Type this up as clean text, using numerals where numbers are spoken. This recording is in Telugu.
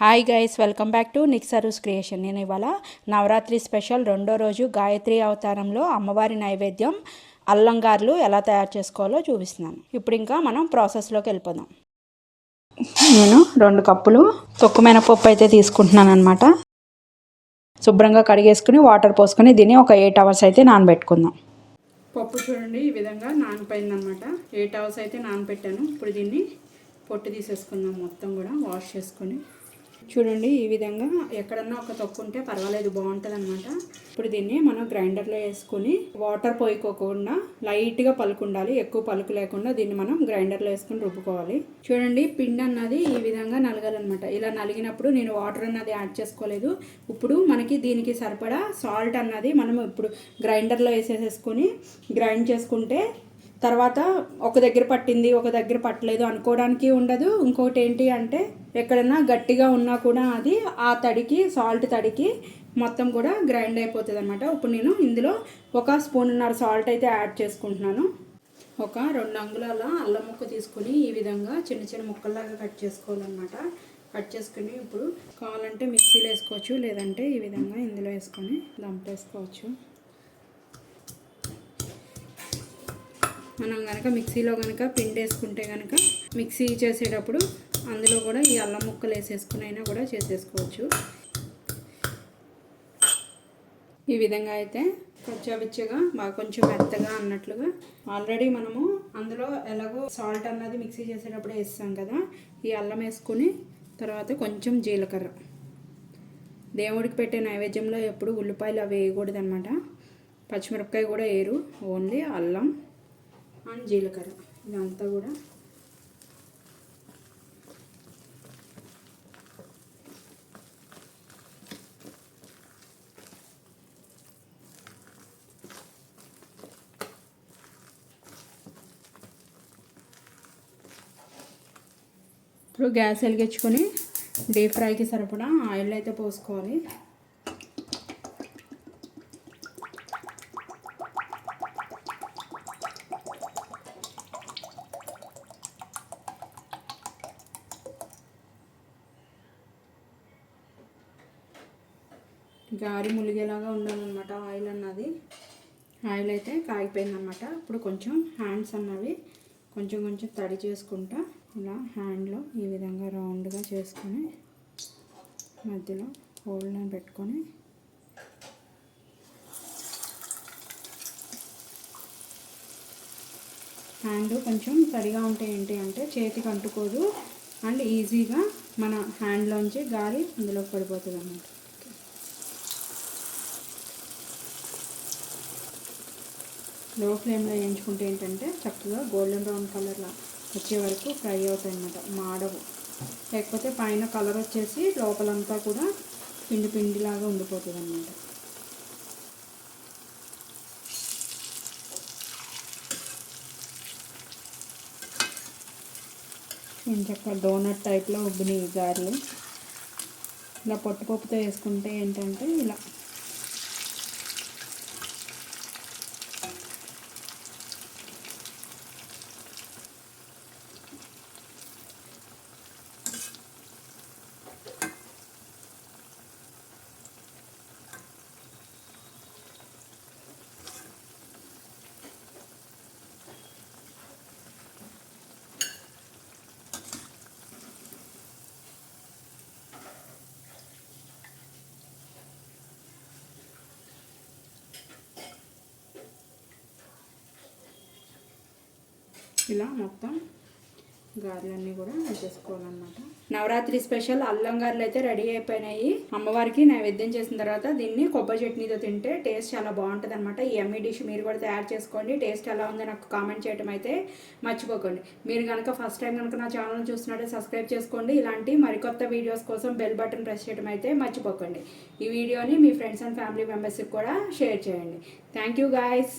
Hi guys, welcome back to Nick Saru's creation. నేను ఇవాళ నవరాత్రి స్పెషల్ రెండో రోజు గాయత్రి అవతారంలో అమ్మవారి నైవేద్యం అల్లంగార్లు ఎలా తయారు చేసుకోవాలో చూపిస్తున్నాను. ఇప్పుడు ఇంకా మనం ప్రాసెస్లోకి వెళ్ళిపోదాం. నేను 2 కప్పులు తొక్కు మినపప్పు అయితే తీసుకుంటున్నాను అనమాట. శుభ్రంగా కడిగేసుకుని వాటర్ పోసుకొని దీన్ని ఒక 8 అవర్స్ అయితే నానబెట్టుకుందాం. పప్పు చూడండి ఈ విధంగా నానిపోయిందనమాట. 8 అవర్స్ అయితే నానబెట్టాను. ఇప్పుడు దీన్ని పొట్టు తీసేసుకుందాం, మొత్తం కూడా వాష్ చేసుకొని. చూడండి ఈ విధంగా ఎక్కడన్నా ఒక తొక్కు ఉంటే పర్వాలేదు, బాగుంటుంది అనమాట. ఇప్పుడు దీన్ని మనం గ్రైండర్లో వేసుకొని వాటర్ పోయికోకుండా లైట్గా పలుకు ఉండాలి, ఎక్కువ పలుకు లేకుండా దీన్ని మనం గ్రైండర్లో వేసుకొని రుబ్బుకోవాలి. చూడండి పిండి అన్నది ఈ విధంగా నలగాలన్నమాట. ఇలా నలిగినప్పుడు నేను వాటర్ అన్నది యాడ్ చేసుకోలేదు. ఇప్పుడు మనకి దీనికి సరిపడా సాల్ట్ అన్నది మనం ఇప్పుడు గ్రైండర్లో వేసేసుకొని గ్రైండ్ చేసుకుంటే తర్వాత ఒక దగ్గర పట్టింది ఒక దగ్గర పట్టలేదు అనుకోవడానికి ఉండదు. ఇంకోటి ఏంటి అంటే ఎక్కడన్నా గట్టిగా ఉన్నా కూడా అది ఆ తడికి, సాల్ట్ తడికి మొత్తం కూడా గ్రైండ్ అయిపోతుంది అనమాట. ఇప్పుడు నేను ఇందులో 1 స్పూన్నర సాల్ట్ అయితే యాడ్ చేసుకుంటున్నాను. ఒక 2 అంగుళాల అల్లం ముక్క తీసుకొని ఈ విధంగా చిన్న చిన్న ముక్కల్లాగా కట్ చేసుకోవాలన్నమాట. కట్ చేసుకుని ఇప్పుడు కావాలంటే మిక్సీలో వేసుకోవచ్చు, లేదంటే ఈ విధంగా ఇందులో వేసుకొని దంపేసుకోవచ్చు. మనం కనుక మిక్సీలో కనుక పిండి వేసుకుంటే కనుక మిక్సీ చేసేటప్పుడు అందులో కూడా ఈ అల్లం ముక్కలు వేసేసుకుని అయినా కూడా చేసేసుకోవచ్చు. ఈ విధంగా అయితే కొంచెం బాగా కొంచెం మెత్తగా అన్నట్లుగా. ఆల్రెడీ మనము అందులో ఎలాగో సాల్ట్ అన్నది మిక్సీ చేసేటప్పుడు వేస్తాం కదా. ఈ అల్లం వేసుకుని తర్వాత కొంచెం జీలకర్ర. దేవుడికి పెట్టే నైవేద్యంలో ఎప్పుడు ఉల్లిపాయలు అవి వేయకూడదు అనమాట. పచ్చిమిరపకాయ కూడా వేయరు, ఓన్లీ అల్లం అండ్ జీలకర్ర. ఇదంతా కూడా ఇప్పుడు గ్యాస్ వెలిగించుకొని డీప్ ఫ్రైకి సరిపడా ఆయిల్ అయితే పోసుకోవాలి. గారి ములిగేలాగా ఉండాలన్నమాట ఆయిల్ అన్నది. ఆయిల్ అయితే కాగిపోయిందన్నమాట. ఇప్పుడు కొంచెం హ్యాండ్స్ అన్నవి కొంచెం కొంచెం తడి చేసుకుంటా ఇలా హ్యాండ్లో ఈ విధంగా రౌండ్గా చేసుకొని మధ్యలో హోల్ని పెట్టుకొని హ్యాండ్ కొంచెం తడిగా ఉంటే ఏంటి అంటే చేతికి అంటుకోదు అండ్ ఈజీగా మన హ్యాండ్లోంచి గాలి అందులో పడిపోతుంది అన్నమాట. లో ఫ్లేమ్లో వేయించుకుంటే ఏంటంటే చక్కగా గోల్డెన్ బ్రౌన్ కలర్లా వచ్చే వరకు ఫ్రై అవుతాయి అన్నమాట, మాడవు. లేకపోతే పైన కలర్ వచ్చేసి లోపలంతా కూడా పిండి పిండిలాగా ఉండిపోతుంది అన్నమాట. చక్కగా డోనట్ టైప్లో ఉబ్బినాయి గారెలు. ఇలా పొట్టుపప్పుతో వేసుకుంటే ఏంటంటే ఇలా ఇలా మొత్తం గారెలన్నీ కూడా వేసేసుకోవాలన్నమాట. నవరాత్రి స్పెషల్ అల్లం గారెలు అయితే రెడీ అయిపోయినాయి. అమ్మవారికి నైవేద్యం చేసిన తర్వాత దీన్ని కొబ్బరి చట్నీతో తింటే టేస్ట్ చాలా బాగుంటుంది అనమాట. ఈ ఎమ్మీ డిష్ మీరు కూడా తయారు చేసుకోండి. టేస్ట్ ఎలా ఉందో నాకు కామెంట్ చేయడం అయితే మర్చిపోకండి. మీరు కనుక ఫస్ట్ టైం కనుక నా ఛానల్ చూసినట్టే సబ్స్క్రైబ్ చేసుకోండి. ఇలాంటి మరికొత్త వీడియోస్ కోసం బెల్ బటన్ ప్రెస్ చేయడం అయితే మర్చిపోకండి. ఈ వీడియోని మీ ఫ్రెండ్స్ అండ్ ఫ్యామిలీ మెంబర్స్కి కూడా షేర్ చేయండి. Thank you guys.